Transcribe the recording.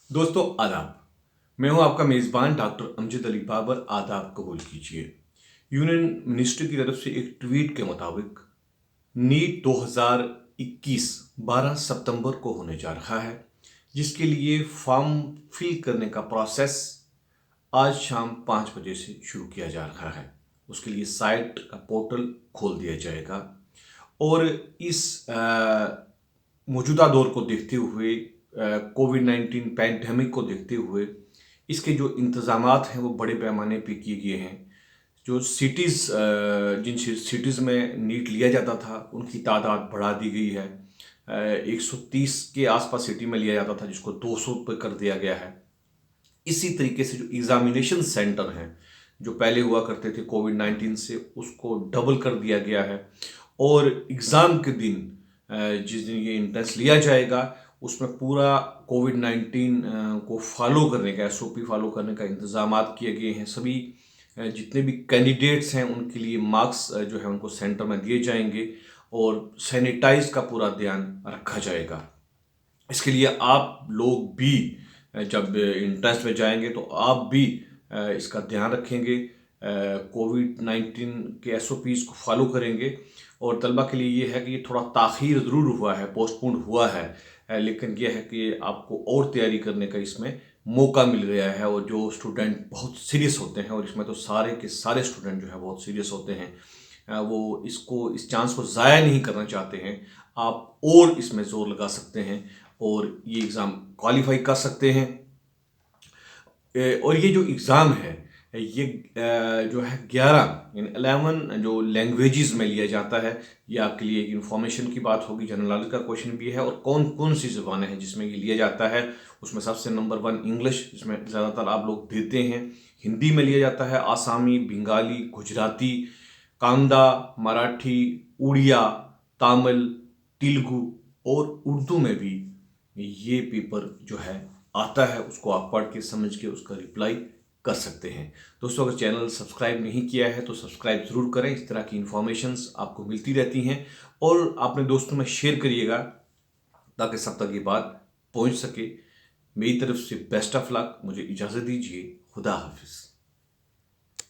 दोस्तों आदाब। मैं हूं आपका मेज़बान डॉक्टर अमजद अली बाबर। आदाब कबूल कीजिए। यूनियन मिनिस्ट्री की तरफ से एक ट्वीट के मुताबिक नीट 2021 12 सितंबर को होने जा रहा है, जिसके लिए फॉर्म फिल करने का प्रोसेस आज शाम 5 बजे से शुरू किया जा रहा है। उसके लिए साइट का पोर्टल खोल दिया जाएगा और इस मौजूदा दौर को देखते हुए, कोविड-19 पैंडेमिक को देखते हुए इसके जो इंतज़ामात हैं वो बड़े पैमाने पे किए गए हैं। जो सिटीज़ जिन सिटीज़ में नीट लिया जाता था उनकी तादाद बढ़ा दी गई है। 130 के आसपास सिटी में लिया जाता था, जिसको 200 पे कर दिया गया है। इसी तरीके से जो एग्ज़ामिनेशन सेंटर हैं, जो पहले हुआ करते थे कोविड-19 से, उसको डबल कर दिया गया है। और एग्ज़ाम के दिन जिस दिन ये इंट्रेंस लिया जाएगा उसमें पूरा कोविड-19 को फॉलो करने का, एसओपी फॉलो करने का इंतज़ामात किए गए हैं। सभी जितने भी कैंडिडेट्स हैं उनके लिए मार्क्स जो है उनको सेंटर में दिए जाएंगे और सैनिटाइज का पूरा ध्यान रखा जाएगा। इसके लिए आप लोग भी जब इंट्रेंस में जाएंगे तो आप भी इसका ध्यान रखेंगे, कोविड-19 के एसओपीज़ को फॉलो करेंगे। और तलबा के लिए ये है कि ये थोड़ा ताख़ीर ज़रूर हुआ है, पोस्टपोन हुआ है, लेकिन यह है कि आपको और तैयारी करने का इसमें मौका मिल गया है। और जो स्टूडेंट बहुत सीरियस होते हैं, और इसमें तो सारे के सारे स्टूडेंट जो है बहुत सीरियस होते हैं, वो इस चांस को ज़ाया नहीं करना चाहते हैं। आप और इसमें ज़ोर लगा सकते हैं और ये एग्ज़ाम क्वालिफाई कर सकते हैं। और ये जो एग्ज़ाम है ये जो है 11 जो लैंग्वेजेस में लिया जाता है। ये आपके लिए एक इन्फॉर्मेशन की बात होगी, जनरल नॉलेज का क्वेश्चन भी है। और कौन कौन सी ज़ुबानें हैं जिसमें ये लिया जाता है, उसमें सबसे नंबर 1 इंग्लिश, जिसमें ज़्यादातर आप लोग देते हैं। हिंदी में लिया जाता है आसामी, बंगाली, गुजराती, कांदा, मराठी, उड़िया, तमिल, तेलुगु और उर्दू में भी ये पेपर जो है आता है। उसको आप पढ़ के समझ के उसका रिप्लाई कर सकते हैं। दोस्तों, अगर चैनल सब्सक्राइब नहीं किया है तो सब्सक्राइब ज़रूर करें। इस तरह की इन्फॉर्मेशंस आपको मिलती रहती हैं और अपने दोस्तों में शेयर करिएगा ताकि सब तक ये बात पहुंच सके। मेरी तरफ से बेस्ट ऑफ लक। मुझे इजाज़त दीजिए। खुदा हाफिज़।